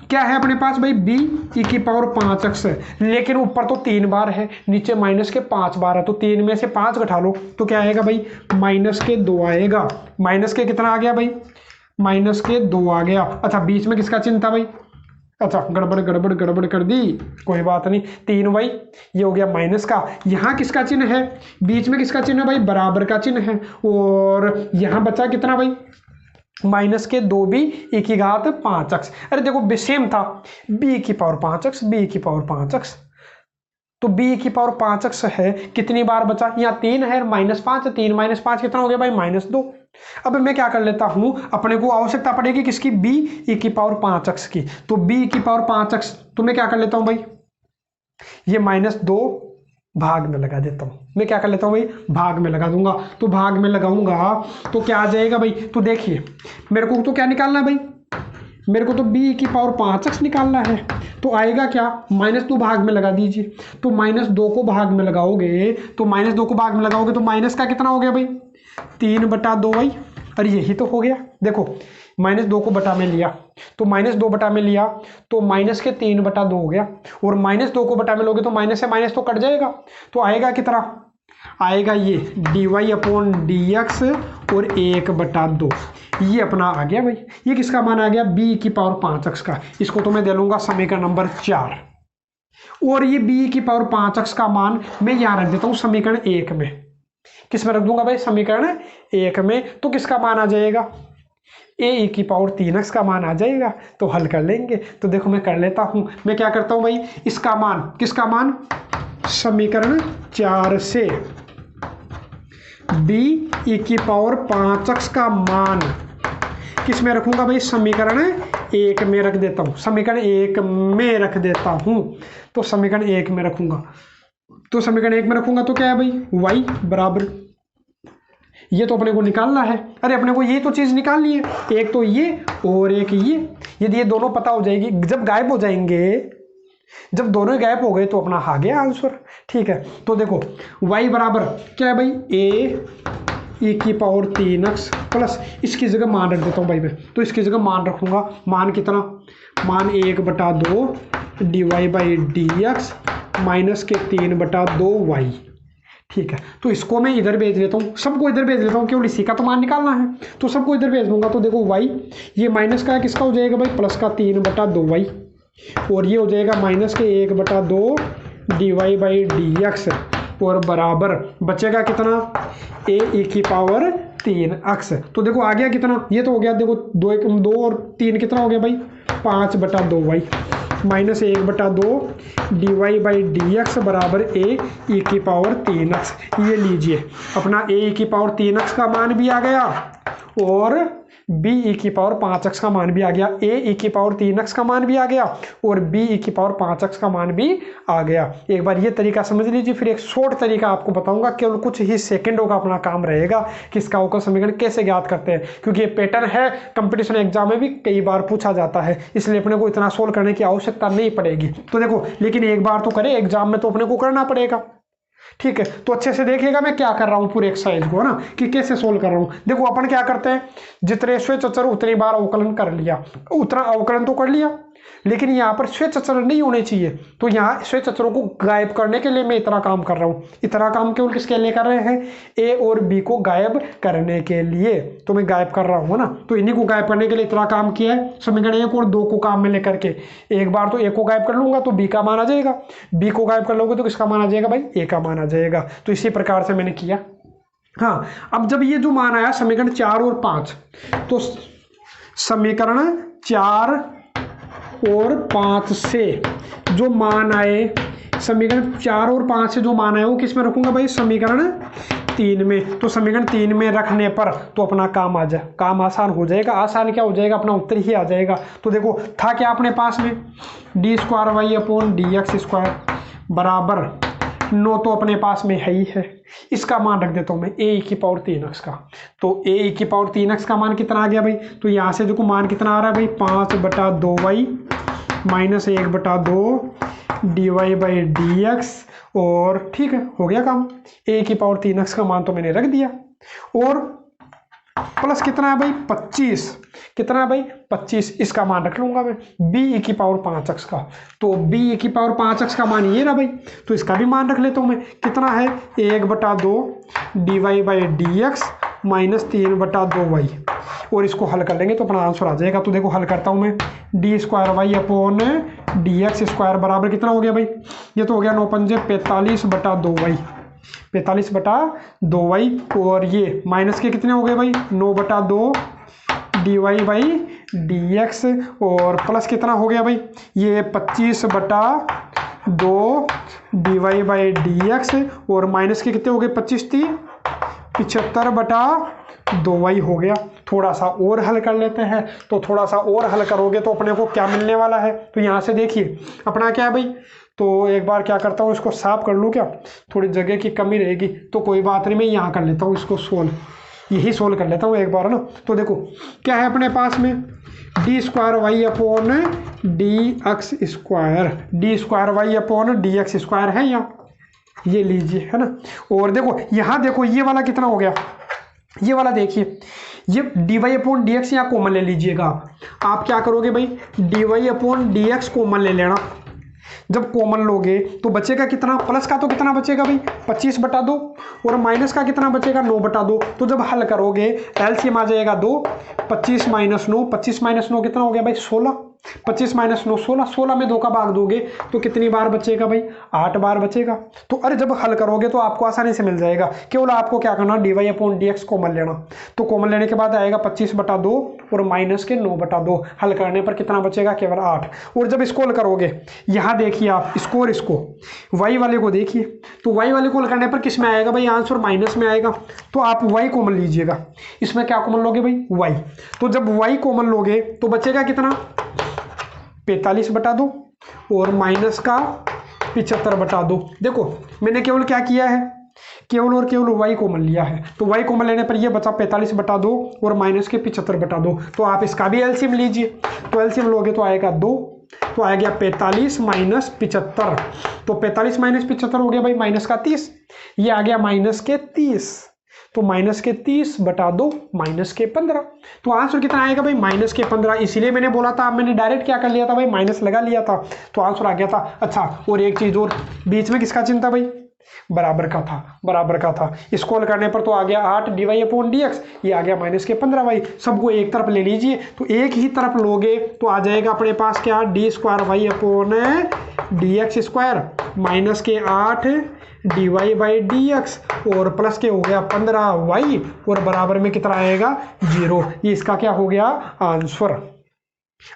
क्या है अपने पास भाई b e की पावर 5x है, लेकिन ऊपर तो 3 बार है, नीचे माइनस के 5 बार है, तो 3 में से 5 घटा लो तो क्या आएगा भाई माइनस के 2 आएगा। माइनस के कितना आ गया भाई, माइनस के 2 आ गया। अच्छा बीच में किसका चिन्ह था भाई, अच्छा गड़बड़ कर दी, कोई बात नहीं। 3y ये हो गया माइनस का, यहाँ किसका चिन्ह है, बीच में किसका चिन्ह है भाई बराबर का चिन्ह है। और यहाँ बचा कितना भाई माइनस के 2b e की घात 5x। अरे देखो सेम था, b की पावर 5x b की पावर 5x, तो b की पावर 5x है। कितनी बार बचा, यहाँ 3 है -5, 3 - 5 कितना हो गया भाई -2। अब मैं क्या कर लेता हूं, अपने को आवश्यकता पड़ेगी किसकी, b e की पावर 5x की। तो b की पावर 5x, तो मैं क्या कर लेता हूं भाई ये -2 भाग में लगा देता हूं। मैं क्या कर लेता हूं भाई भाग में लगा दूंगा। तो भाग में लगाऊंगा तो क्या आ जाएगा भाई, तो देखिए मेरे को तो क्या निकालना है भाई, मेरे को तो b की पावर 5x निकालना है। तो आएगा क्या -2 भाग में लगा दीजिए। तो -2 को भाग में लगाओगे, तो -2 को भाग में लगाओगे तो माइनस का कितना हो गया भाई 3/2y। अरे यही तो हो गया, देखो -2 को बटा में लिया, तो -2 बटा में लिया तो माइनस के 3/2 हो गया। और -2 को बटा में लोगे तो माइनस से माइनस तो कट जाएगा, तो आएगा कितना, आएगा ये dy अपॉन dx और 1/2। ये अपना आ गया भाई, ये किसका मान आ गया b की पावर 5x का। इसको तो मैं दे लूंगा समीकरण नंबर 4। और ये b की पावर 5x का मान मैं यहाँ रख देता हूँ समीकरण 1 में। किस में रख दूंगा भाई, समीकरण 1 में। तो किसका मान आ जाएगा, a e की पावर 3x का मान आ जाएगा। तो हल कर लेंगे। तो देखो मैं कर लेता हूं, मैं क्या करता हूं भाई, इसका मान, किसका मान, समीकरण 4 से b e की पावर 5x का मान किस में रखूंगा भाई, समीकरण 1 में रख देता हूं, समीकरण 1 में रख देता हूं। तो समीकरण 1 में रखूंगा, तो समीकरण 1 में रखूंगा तो क्या है भाई y बराबर, ये तो अपने को निकालना है। अरे अपने को ये तो चीज निकालनी है, एक तो ये और एक ये। यदि ये दोनों पता हो जाएगी, जब गायब हो जाएंगे, जब दोनों ही गायब हो गए तो अपना आ गया आंसर। ठीक है, तो देखो y बराबर क्या है भाई a e की पावर 3x प्लस इसकी जगह मान रख देता हूँ भाई मैं, तो इसकी जगह मान रखूँगा, मान कितना, मान 1/2 dy/dx माइनस के 3/2y। ठीक है, तो इसको मैं इधर भेज लेता हूँ, सबको इधर भेज लेता हूँ, केवल इसी का तो मान निकालना है, तो सबको इधर भेज दूंगा। तो देखो y ये माइनस का किसका हो जाएगा भाई, प्लस का 3/2y, और ये हो जाएगा माइनस के 1/2 dy/dx, और बराबर बचेगा कितना, a की पावर 3x। तो देखो आ गया कितना, ये तो हो गया, देखो 2 और 3 कितना हो गया भाई, 5/2y माइनस 1/2 dy/dx बराबर a की पावर 3x। ये लीजिए अपना a की पावर 3x का मान भी आ गया और b की पावर 5x का मान भी आ गया, a की पावर 3x का मान भी आ गया और b की पावर 5x का मान भी आ गया। एक बार ये तरीका समझ लीजिए, फिर एक शॉर्ट तरीका आपको बताऊंगा, केवल कुछ ही सेकंडों का अपना काम रहेगा कि इसका अवकल समीकरण कैसे ज्ञात करते हैं, क्योंकि ये पैटर्न है, कंपटीशन एग्जाम में भी कई बार पूछा जाता है, इसलिए अपने को इतना सोल्व करने की आवश्यकता नहीं पड़ेगी। तो देखो, लेकिन एक बार तो करें, एग्जाम में तो अपने को करना पड़ेगा। ठीक है, तो अच्छे से देखिएगा मैं क्या कर रहा हूं पूरे एक्सरसाइज को, है ना, कि कैसे सोल्व कर रहा हूं। देखो अपन क्या करते हैं, जितने स्वेच्छ अचर उतनी बार अवकलन कर लिया, उतना अवकलन तो कर लिया, लेकिन यहाँ पर स्वेच्छ अचर नहीं होने चाहिए, तो यहाँ स्वेच्छ अचरों को गायब करने के लिए मैं इतना काम कर रहा हूँ। इतना काम केवल किसके लिए कर रहे हैं, ए और बी को गायब करने के लिए, तो मैं गायब कर रहा हूँ ना, तो इन्हीं को गायब करने के लिए इतना काम किया है। समीकरण 1 और 2 को काम में लेकर के एक बार तो ए को गायब कर लूंगा तो बी का मान आ जाएगा, बी को गायब कर लोगे तो किसका मान आ जाएगा भाई, ए का मान आ जाएगा। तो इसी प्रकार से मैंने किया। हाँ, अब जब ये जो मान आया समीकरण 4 और 5, तो समीकरण 4 और 5 से जो मान आए, समीकरण 4 और 5 से जो मान आए वो किस में रखूंगा भाई, समीकरण 3 में। तो समीकरण 3 में रखने पर तो अपना काम आ जाए, काम आसान हो जाएगा। आसान क्या हो जाएगा, अपना उत्तर ही आ जाएगा। तो देखो था क्या अपने पास में, d²y/dx² बराबर 9 तो अपने पास में है ही है, इसका मान रख देता हूँ मैं a की पावर 3x का। तो a की पावर 3x का मान कितना आ गया भाई, तो यहाँ से देखो मान कितना आ रहा है भाई, 5/2y माइनस 1/2 dy/dx, और ठीक है हो गया काम। a की पावर 3x का मान तो मैंने रख दिया, और प्लस कितना है भाई 25, कितना है भाई 25, इसका मान रख लूंगा मैं b की पावर 5x का। तो b की पावर 5x का मान ये रहा भाई, तो इसका भी मान रख लेता हूँ मैं, कितना है 1/2 dy/dx माइनस 3/2y, और इसको हल कर लेंगे तो अपना आंसर आ जाएगा। तो देखो हल करता हूँ मैं, d²y/dx² बराबर कितना हो गया भाई, ये तो हो गया 9×5 45/2y, 45/2y, और ये माइनस के कितने हो गए भाई 9/2 dy/dx, और प्लस कितना हो गया भाई, ये 25/2 dy/dx, और माइनस के कितने हो गए 25×3 75/2y हो गया। थोड़ा सा और हल कर लेते हैं, तो थोड़ा सा और हल करोगे तो अपने को क्या मिलने वाला है, तो यहाँ से देखिए अपना क्या है भाई, तो एक बार क्या करता हूँ इसको साफ कर लूँ, क्या थोड़ी जगह की कमी रहेगी, तो कोई बात नहीं, मैं यहाँ कर लेता हूँ इसको सोल्व, यही सोल्व कर लेता हूँ एक बार ना। तो देखो क्या है अपने पास में, d²y/dx² है यहाँ, ये लीजिए, है ना। और देखो यहाँ देखो ये वाला कितना हो गया, ये वाला देखिए, ये dy/dx यहाँ कॉमन ले लीजिएगा आप क्या करोगे भाई, dy/dx कॉमन ले लेना। जब कॉमन लोगे तो बचेगा कितना, प्लस का तो कितना बचेगा भाई 25/2, और माइनस का कितना बचेगा 9/2। तो जब हल करोगे एलसीएम आ जाएगा 2, 25 - 9, 25 - 9 कितना हो गया भाई 16, 25 - 9 16, 16 में 2 का भाग दोगे तो कितनी बार बचेगा भाई 8 बार बचेगा। तो अरे जब हल करोगे तो आपको आसानी से मिल जाएगा, केवल आपको क्या करना dy/dx कॉमन लेना। तो कॉमन लेने के बाद आएगा 25/2 और माइनस के 9/2, हल करने पर कितना बचेगा केवल 8। और जब इसको हल करोगे यहाँ देखिए आप इसको और इसको y वाले को देखिए, तो y वाले को हल करने पर किस में आएगा भाई आंसर माइनस में आएगा। तो आप y कॉमन लीजिएगा, इसमें क्या कॉमन लोगे भाई y। तो जब y कॉमन लोगे तो बचेगा कितना 45/2 और माइनस का 75/2। देखो मैंने केवल क्या किया है, केवल और केवल y कॉमन लिया है, तो y कॉमन लेने पर ये बचा 45/2 और माइनस के 75/2। तो आप इसका भी एलसीएम लीजिए, तो एलसीएम लोगे तो आएगा 2, तो आ गया 45 - 75। तो 45 - 75 हो गया भाई माइनस का 30, ये आ गया माइनस के 30। तो -30/2 -15। तो आंसर कितना आएगा भाई -15। इसीलिए मैंने बोला था, मैंने डायरेक्ट क्या कर लिया था भाई, माइनस लगा लिया था, तो आंसर आ गया था। अच्छा, और एक चीज और, बीच में किसका चिन्ह था भाई, बराबर का था, बराबर का था। इसको हल करने पर तो आ गया 8dy/dx, ये आ गया -15 भाई। सबको एक तरफ ले लीजिए, तो एक ही तरफ लोगे तो आ जाएगा अपने पास क्या, d²y/dx² -8dy/dx और प्लस के हो गया 15y और बराबर में कितना आएगा 0। ये इसका क्या हो गया आंसर।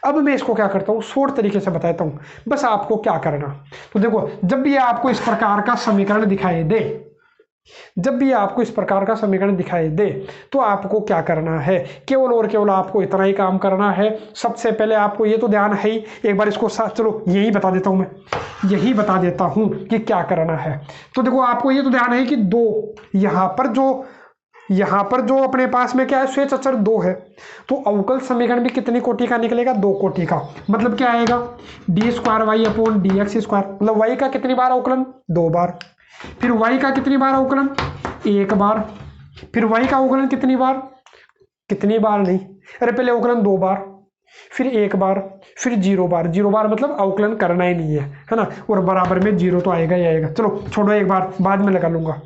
अब मैं इसको क्या करता हूँ, शॉर्ट तरीके से बताता हूँ, बस आपको क्या करना। तो देखो, जब भी आपको इस प्रकार का समीकरण दिखाई दे, जब भी आपको इस प्रकार का समीकरण दिखाई दे, तो आपको क्या करना है, केवल और केवल आपको इतना ही काम करना है। सबसे पहले आपको ये तो ध्यान है ही, एक बार इसको चलो यही बता देता हूँ, मैं यही बता देता हूँ कि क्या करना है। तो देखो, आपको ये तो ध्यान है कि दो यहाँ पर जो अपने पास में क्या है, स्वेच्छ अचर 2 है, तो अवकल समीकरण भी कितनी कोटि का निकलेगा, 2 कोटि का। मतलब क्या आएगा, d²y/dx², मतलब y का कितनी बार अवकलन, 2 बार, फिर y का कितनी बार अवकलन, 1 बार, फिर y का अवकलन कितनी बार नहीं, अरे पहले अवकलन 2 बार, फिर 1 बार, फिर 0 बार। 0 बार मतलब अवकलन करना ही नहीं है ना, और बराबर में 0 तो आएगा ही आएगा। चलो छोड़ो, एक बार बाद में लगा लूंगा,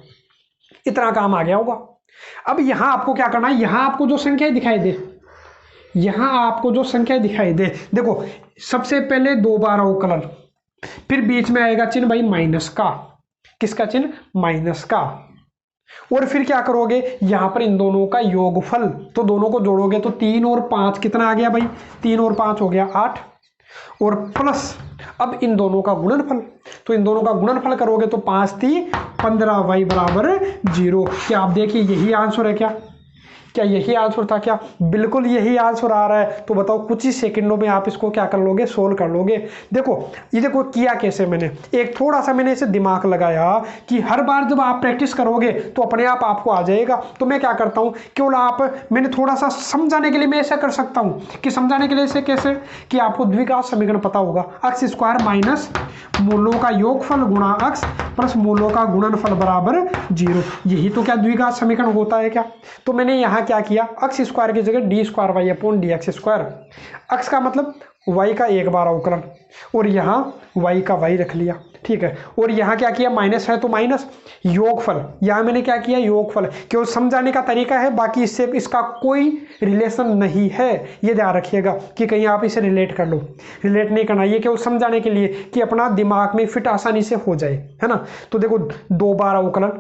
इतना काम आ गया होगा। अब यहां आपको क्या करना है, यहां आपको जो संख्या दिखाई दे, देखो सबसे पहले 2 बार अवकलन, फिर बीच में आएगा चिन्ह भाई माइनस का, किसका चिन्ह, माइनस का, और फिर क्या करोगे, यहां पर इन दोनों का योगफल, तो दोनों को जोड़ोगे तो 3 और 5 कितना आ गया भाई, 3 और 5 हो गया 8, और प्लस अब इन दोनों का गुणनफल, तो इन दोनों का गुणनफल करोगे तो 5 × 15y = 0। क्या आप देखिए यही आंसर है क्या यही आंसर था क्या, बिल्कुल यही आंसर आ रहा है। तो बताओ, कुछ ही सेकंडों में आप इसको क्या कर लोगे, सोल्व कर लोगे। देखो ये देखो किया कैसे, मैंने एक थोड़ा सा मैंने इसे दिमाग लगाया कि हर बार जब आप प्रैक्टिस करोगे तो अपने आप आपको आ जाएगा। तो मैं क्या करता हूँ, केवल मैंने थोड़ा सा समझाने के लिए मैं ऐसा कर सकता हूँ कि समझाने के लिए ऐसे कैसे, कि आपको द्विघात समीकरण पता होगा, x² माइनस मूलों का योगफल गुणा x प्लस मूलों का गुणनफल बराबर 0। यही तो क्या द्विघात समीकरण होता है क्या। तो मैंने यहाँ क्या किया, x² की जगह d²y/dx², x का मतलब y का 1 बार अवकलन, और यहाँ y का y रख लिया, ठीक है। और यहाँ क्या किया, माइनस है तो माइनस, योगफल, यहाँ मैंने क्या किया, योगफल, केवल समझाने का तरीका है, बाकी इससे इसका कोई रिलेशन नहीं है। ये ध्यान रखिएगा कि कहीं आप इसे रिलेट कर लो, रिलेट नहीं करना, ये केवल समझाने के लिए कि अपना दिमाग में फिट आसानी से हो जाए, है ना। तो देखो 2 बार अवकलन,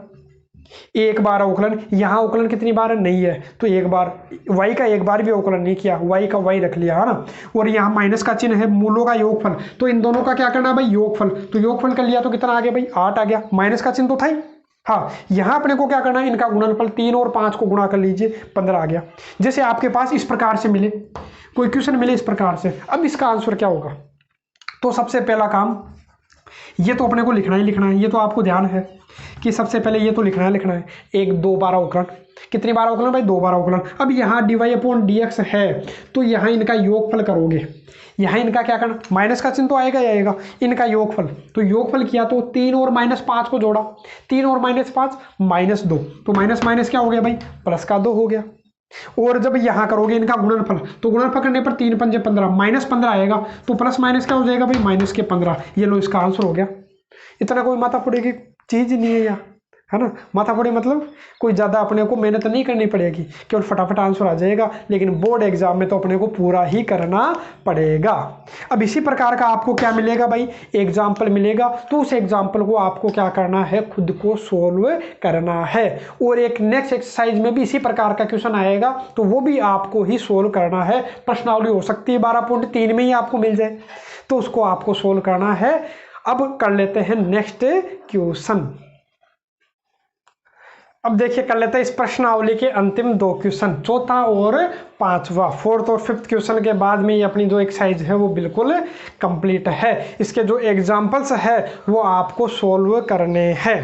1 बार अवकलन, यहाँ अवकलन कितनी बार नहीं है तो 1 बार, y का 1 बार भी अवकलन नहीं किया, y का y रख लिया, है ना। और यहाँ माइनस का चिन्ह है, मूलों का योगफल, तो इन दोनों का क्या करना है भाई, योगफल, तो योगफल कर लिया तो कितना आ गया भाई 8 आ गया, माइनस का चिन्ह तो था ही। हाँ, यहाँ अपने को क्या करना है, इनका गुणनफल 3 और 5 को गुणा कर लीजिए, 15 आ गया। जैसे आपके पास इस प्रकार से मिले, कोई क्वेश्चन मिले इस प्रकार से, अब इसका आंसर क्या होगा। तो सबसे पहला काम, ये तो अपने को लिखना ही लिखना है, ये तो आपको ध्यान है कि सबसे पहले ये तो लिखना है, 2 बार अवकलन, कितनी बार अवकलन भाई, 2 बार अवकलन। अब यहाँ dy/dx है, तो यहाँ इनका योगफल करोगे, यहाँ इनका क्या करना, माइनस का चिन्ह तो आएगा ही आएगा, इनका योगफल, तो योगफल किया तो 3 और -5 को जोड़ा, 3 और -5 -2, तो माइनस माइनस क्या हो गया भाई, प्लस का 2 हो गया। और जब यहाँ करोगे इनका गुणनफल, तो गुणनफल करने पर 3 × 5 = 15, -15 आएगा, तो प्लस माइनस क्या हो जाएगा भाई, -15। ये लो, इसका आंसर हो गया। इतना कोई माथा फोड़े की चीज नहीं है यहाँ, है ना। माथा फोड़े मतलब कोई ज़्यादा अपने को मेहनत नहीं करनी पड़ेगी, केवल फटाफट आंसर आ जाएगा, लेकिन बोर्ड एग्जाम में तो अपने को पूरा ही करना पड़ेगा। अब इसी प्रकार का आपको क्या मिलेगा भाई, एग्जाम्पल मिलेगा, तो उस एग्जाम्पल को आपको क्या करना है, खुद को सोल्व करना है। और एक नेक्स्ट एक्सरसाइज में भी इसी प्रकार का क्वेश्चन आएगा, तो वो भी आपको ही सोल्व करना है। प्रश्नावली हो सकती है 12.3 में ही आपको मिल जाए, तो उसको आपको सोल्व करना है। अब कर लेते हैं नेक्स्ट क्वेश्चन। अब देखिए, कर लेते हैं इस प्रश्नावली के अंतिम 2 क्वेश्चन, चौथा और 5वां। 4th और 5th क्वेश्चन के बाद में ये अपनी जो एक्सरसाइज है वो बिल्कुल कंप्लीट है। इसके जो एग्जांपल्स है वो आपको सोल्व करने हैं।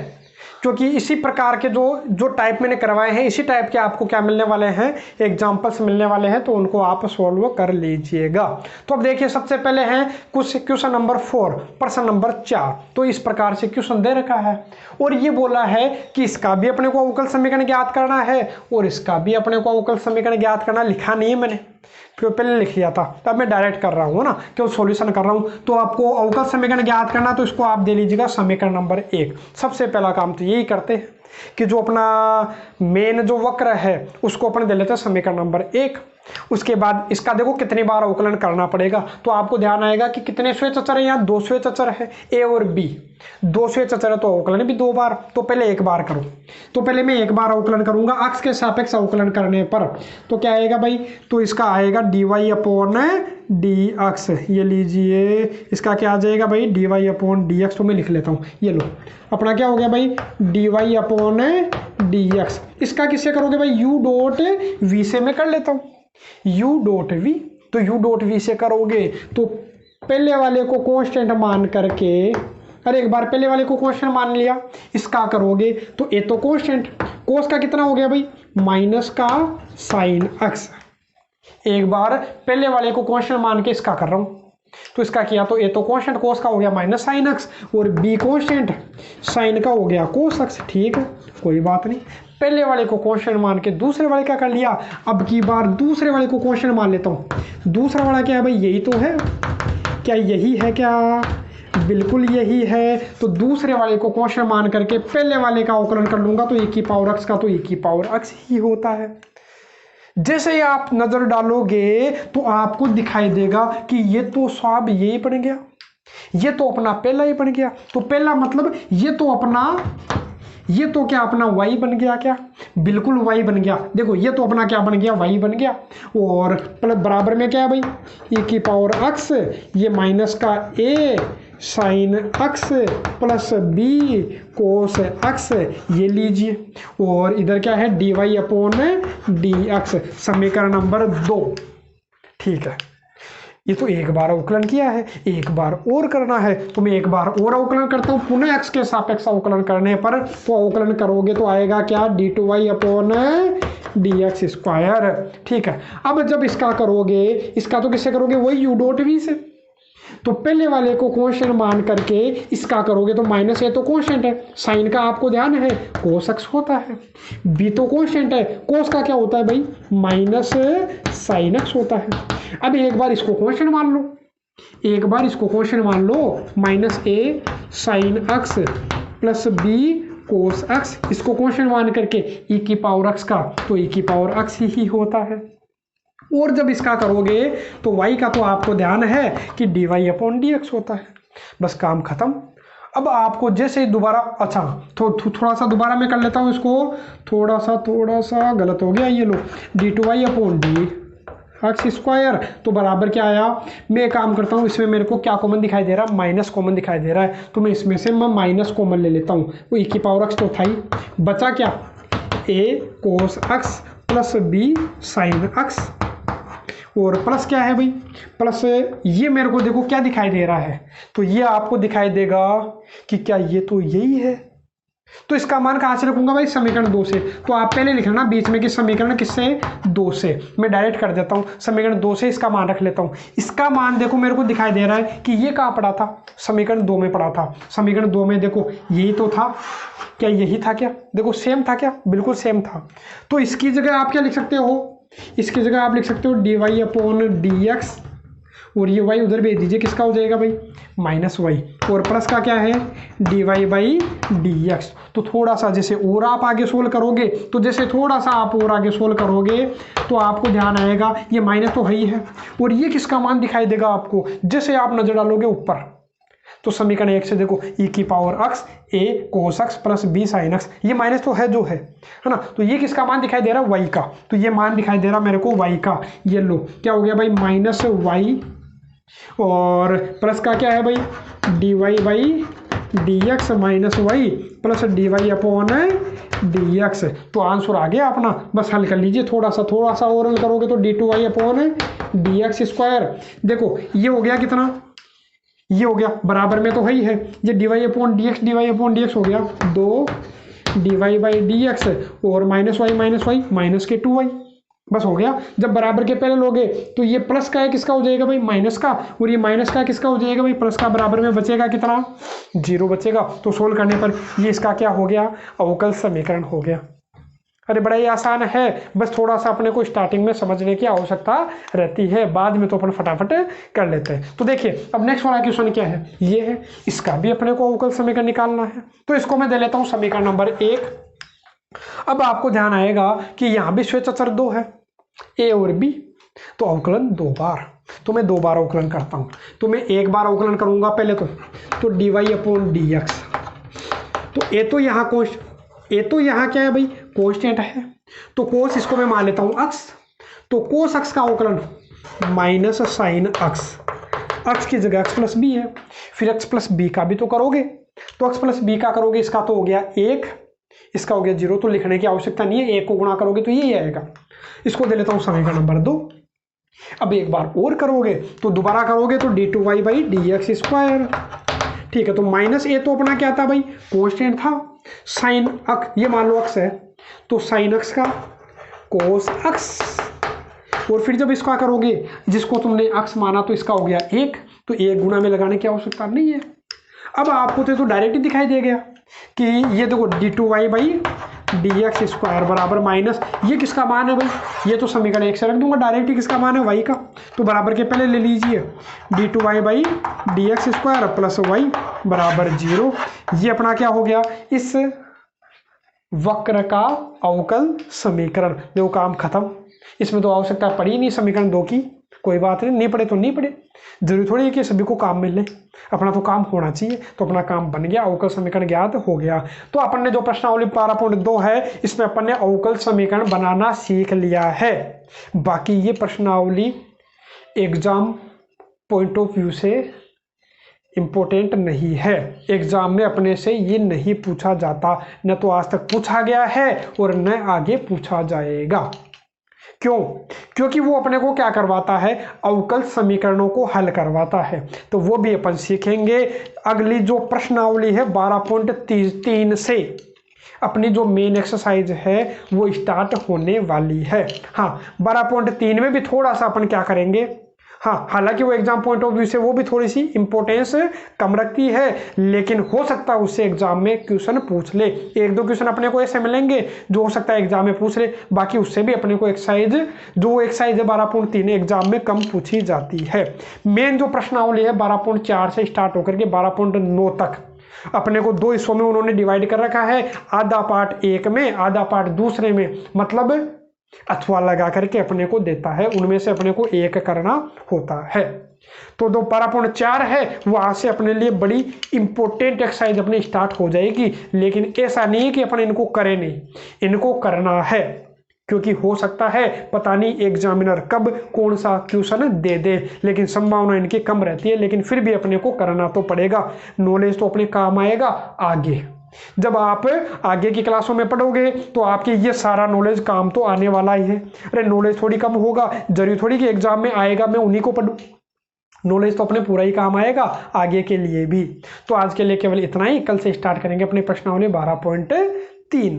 क्योंकि इसी प्रकार के जो टाइप मैंने करवाए हैं इसी टाइप के आपको क्या मिलने वाले हैं, एग्जाम्पल्स मिलने वाले हैं, तो उनको आप सोल्व कर लीजिएगा। तो अब देखिए सबसे पहले है कुछ क्वेश्चन नंबर 4 प्रश्न नंबर 4। तो इस प्रकार से क्वेश्चन दे रखा है और ये बोला है कि इसका भी अपने को अवकल समीकरण ज्ञात करना है और इसका भी अपने को अवकल समीकरण ज्ञात करना। लिखा नहीं है मैंने, क्यों पहले लिख लिया था, तब मैं डायरेक्ट कर रहा हूँ ना, क्यों सॉल्यूशन कर रहा हूँ। तो आपको अवकल समीकरण ज्ञात करना, तो इसको आप दे लीजिएगा समीकरण नंबर 1। सबसे पहला काम तो यही करते हैं कि जो अपना मेन जो वक्र है उसको अपन दे लेते हैं समीकरण नंबर 1। उसके बाद इसका देखो कितनी बार अवकलन करना पड़ेगा, तो आपको ध्यान आएगा कि कितने स्वेच्छ अचर है, यहाँ 2 स्वेच्छ अचर है ए और बी, 2 स्वेच्छ अचर है तो अवकलन भी 2 बार। तो पहले 1 बार करो, तो पहले मैं 1 बार अवकलन करूंगा अक्ष के सापेक्ष अवकलन करने पर। तो क्या आएगा भाई, तो इसका आएगा dy अपॉन डी अक्स, ये लीजिए इसका क्या आ जाएगा भाई dy अपॉन डी एक्स। तो मैं लिख लेता हूँ, ये लो अपना क्या हो गया भाई dy अपॉन डी एक्स। इसका किससे करोगे भाई u डॉट v से मैं कर लेता हूँ, u डॉट v। तो u डॉट v से करोगे तो पहले वाले को कांस्टेंट मान करके, अरे एक बार पहले वाले को कांस्टेंट मान लिया, इसका करोगे तो ए तो कांस्टेंट, कोस का कितना हो गया भाई माइनस का साइन अक्स। एक बार पहले वाले को कांस्टेंट मान के इसका कर रहा हूं, तो इसका किया तो ए तो कांस्टेंट कोस का हो गया माइनस साइन अक्स और बी कांस्टेंट साइन का हो गया कोस अक्स। ठीक है कोई बात नहीं, पहले वाले को कांस्टेंट मान के दूसरे वाले का कर लिया। अब की बार दूसरे वाले को कांस्टेंट मान लेता हूं। दूसरा वाला क्या है भाई, यही तो है, क्या यही है, क्या बिल्कुल यही है। तो दूसरे वाले को कांस्टेंट मान करके पहले वाले का अवकलन कर लूंगा, तो एक की पावर अक्स का तो एक की पावर अक्स ही होता है। जैसे ही आप नजर डालोगे तो आपको दिखाई देगा कि ये तो सब यही बन गया, ये तो अपना पहला ही बन गया। तो पहला मतलब ये तो क्या अपना y बन गया, क्या बिल्कुल y बन गया। देखो ये तो अपना क्या बन गया, y बन गया। और प्लस बराबर में क्या है भाई e की पावर अक्स, ये माइनस का a sine x plus b cos x, ये लीजिए। और इधर क्या है dy अपॉन डी एक्स, समीकरण नंबर 2। ठीक है, ये तो एक बार अवकलन किया है, एक बार और करना है, तो मैं एक बार और अवकलन करता हूँ पुनः x के सापेक्ष अवकलन करने पर। तो अवकलन करोगे तो आएगा क्या d2y upon d x square. ठीक है, अब जब इसका करोगे, इसका तो किससे करोगे, वही u डॉट v से। तो पहले वाले को कांस्टेंट मान करके इसका करोगे तो माइनस ए तो कांस्टेंट है, साइन का आपको ध्यान है कोस एक्स होता है, बी तो कांस्टेंट है, कोस का क्या होता है भाई माइनस साइन एक्स होता है। अब एक बार इसको कांस्टेंट मान लो, एक बार इसको कांस्टेंट मान लो, minus A sine X plus B cos X, इसको कांस्टेंट मान करके ई की पावर एक्स का तो ई की पावर एक्स ही होता है। और जब इसका करोगे तो y का तो आपको ध्यान है कि dy अपॉन डी एक्स होता है, बस काम खत्म। अब आपको जैसे दोबारा, अच्छा थोड़ा सा दोबारा मैं कर लेता हूँ इसको, थोड़ा सा गलत हो गया, ये लो d2y upon d x square. तो बराबर क्या आया, मैं काम करता हूँ इसमें मेरे को क्या कॉमन दिखाई दे रहा है, माइनस कॉमन दिखाई दे रहा है, तो मैं इसमें से मैं माइनस कॉमन ले लेता हूँ। वो e की पावर एक्स तो था ही, बचा क्या a cos x plus b sine x, और प्लस क्या है भाई, प्लस ये मेरे को देखो क्या दिखाई दे रहा है, तो ये आपको दिखाई देगा कि क्या ये तो यही है। तो इसका मान कहाँ से रखूंगा भाई, समीकरण 2 से। तो आप पहले लिख लेना बीच में कि समीकरण किससे, 2 से। मैं डायरेक्ट कर देता हूँ, समीकरण 2 से इसका मान रख लेता हूँ। इसका मान देखो मेरे को दिखाई दे रहा है कि ये कहाँ पड़ा था, समीकरण 2 में पड़ा था। समीकरण 2 में देखो यही तो था, क्या यही था, क्या देखो सेम था, क्या बिल्कुल सेम था। तो इसकी जगह आप क्या लिख सकते हो, इसकी जगह आप लिख सकते हो dy अपॉन डी एक्स, और ये y उधर भेज दीजिए, किसका हो जाएगा भाई माइनस y, और प्लस का क्या है dy बाई डी एक्स। तो थोड़ा सा जैसे और आप आगे सोल्व करोगे, तो जैसे थोड़ा सा आप और आगे सोल्व करोगे तो आपको ध्यान आएगा ये माइनस तो है ही है, और ये किसका मान दिखाई देगा आपको, जैसे आप नजर डालोगे ऊपर। तो समीकरण 1 से देखो e की power x a cos x plus b sine x, ये माइनस तो है जो है ना। तो ये किसका मान दिखाई दे रहा है, y का। तो ये मान दिखाई दे रहा मेरे को y का, ये लो क्या हो गया भाई माइनस y, और प्लस का क्या है भाई dy by d x minus y plus d y upon d x. तो आंसर आ गया अपना, बस हल कर लीजिए। थोड़ा सा और हल करोगे तो d two y upon d x square. देखो ये हो गया कितना, ये हो गया बराबर में तो है ही है, ये d y upon d x हो गया 2 d y by d x और माइनस वाई माइनस के 2y, बस हो गया। जब बराबर के पहले लोगे तो ये प्लस का है किसका हो जाएगा भाई, माइनस का, और ये माइनस का किसका हो जाएगा भाई, प्लस का। बराबर में बचेगा कितना, 0 बचेगा। तो सोल्व करने पर ये इसका क्या हो गया, अवकल समीकरण हो गया। अरे बड़ा ही आसान है, बस थोड़ा सा अपने को स्टार्टिंग में समझने की आवश्यकता रहती है, बाद में तो अपन फटाफट कर लेते हैं। तो देखिए अब नेक्स्ट वाला क्वेश्चन क्या है, ये है, इसका भी अपने को अवकल समीकरण निकालना है। तो इसको मैं दे लेता हूँ समीकरण नंबर 1। अब आपको ध्यान आएगा कि यहाँ भी श्वेत अचर 2 है, ए और बी, तो अवकलन 2 बार, तो मैं 2 बार अवकलन करता हूँ। तो मैं 1 बार अवकलन करूँगा पहले तो d y upon d x, तो ए तो यहाँ क्या है भाई, कांस्टेंट है, तो कोस इसको मैं मान लेता हूँ अक्स, तो कोस अक्स का अवकलन माइनस साइन अक्स की जगह एक्स प्लस बी है। फिर एक्स प्लस बी का भी तो करोगे, तो एक्स प्लस बी का करोगे, इसका तो हो गया 1, इसका हो गया 0, तो लिखने की आवश्यकता नहीं है, 1 को गुणा करोगे तो यही आएगा। इसको दे लेता हूँ समीकरण नंबर 2। अब एक बार और करोगे तो दोबारा करोगे तो d two y by d x square, ठीक है। तो माइनस ए तो अपना क्या था भाई, कांस्टेंट था, साइन अक्स, ये मान लो अक्स है, तो साइन अक्स का कोस अक्स, और फिर जब इसका करोगे जिसको तुमने अक्स माना तो इसका हो गया 1, तो 1 गुना में लगाने की आवश्यकता नहीं है। अब आपको तो डायरेक्ट ही दिखाई दे गया कि ये देखो d two y by d x square बराबर माइनस, ये किसका मान है भाई, ये तो समीकरण 1 से रख दूंगा डायरेक्ट ही, किसका मान है वाई का, तो बराबर के पहले ले लीजिए d two y by d x square plus y बराबर 0। ये अपना क्या हो गया, इस वक्र का अवकल समीकरण। देखो काम खत्म, इसमें तो आवश्यकता पड़ी नहीं समीकरण 2 की, कोई बात नहीं पड़े तो नहीं पड़े, जरूरी थोड़ी है कि सभी को काम मिले, अपना तो काम होना चाहिए। तो अपना काम बन गया, अवकल समीकरण ज्ञात हो गया। तो अपन ने जो प्रश्नावली 12.2 है इसमें अपन ने अवकल समीकरण बनाना सीख लिया है। बाकी ये प्रश्नावली एग्जाम पॉइंट ऑफ व्यू से इम्पोर्टेंट नहीं है, एग्जाम में अपने से ये नहीं पूछा जाता, न तो आज तक पूछा गया है और न आगे पूछा जाएगा। क्यों? क्योंकि वो अपने को क्या करवाता है, अवकल समीकरणों को हल करवाता है। तो वो भी अपन सीखेंगे। अगली जो प्रश्नावली है 12.3 से अपनी जो मेन एक्सरसाइज है वो स्टार्ट होने वाली है। हाँ 12.3 में भी थोड़ा सा अपन क्या करेंगे, हाँ हालांकि वो एग्जाम पॉइंट ऑफ व्यू से वो भी थोड़ी सी इंपॉर्टेंस कम रखती है, लेकिन हो सकता है उससे एग्जाम में क्वेश्चन पूछ ले। 1-2 क्वेश्चन अपने को ऐसे मिलेंगे जो हो सकता है एग्जाम में पूछ ले, बाकी उससे भी अपने को एक्सरसाइज जो एक्सरसाइज है 12.3 एग्जाम में कम पूछी जाती है। मेन जो प्रश्नावली है 12.4 से स्टार्ट होकर के 12.9 तक अपने को 2 हिस्सों में उन्होंने डिवाइड कर रखा है, आधा पार्ट 1 में आधा पार्ट दूसरे में, मतलब अथवा लगा करके अपने को देता है, उनमें से अपने को एक करना होता है। तो जो 12.4 है वहां से अपने लिए बड़ी इंपॉर्टेंट एक्सरसाइज अपनी स्टार्ट हो जाएगी, लेकिन ऐसा नहीं है कि अपन इनको करें नहीं, इनको करना है, क्योंकि हो सकता है पता नहीं एग्जामिनर कब कौन सा क्वेश्चन दे दे, लेकिन संभावना इनकी कम रहती है, लेकिन फिर भी अपने को करना तो पड़ेगा। नॉलेज तो अपने काम आएगा आगे, जब आप आगे की क्लासों में पढ़ोगे तो आपके ये सारा नॉलेज काम तो आने वाला ही है। अरे नॉलेज थोड़ी कम होगा, जरूरी थोड़ी कि एग्जाम में आएगा मैं उन्हीं को पढ़ूं, नॉलेज तो अपने पूरा ही काम आएगा आगे के लिए भी। तो आज के लिए केवल इतना ही, कल से स्टार्ट करेंगे अपनी प्रश्नावली 12.3।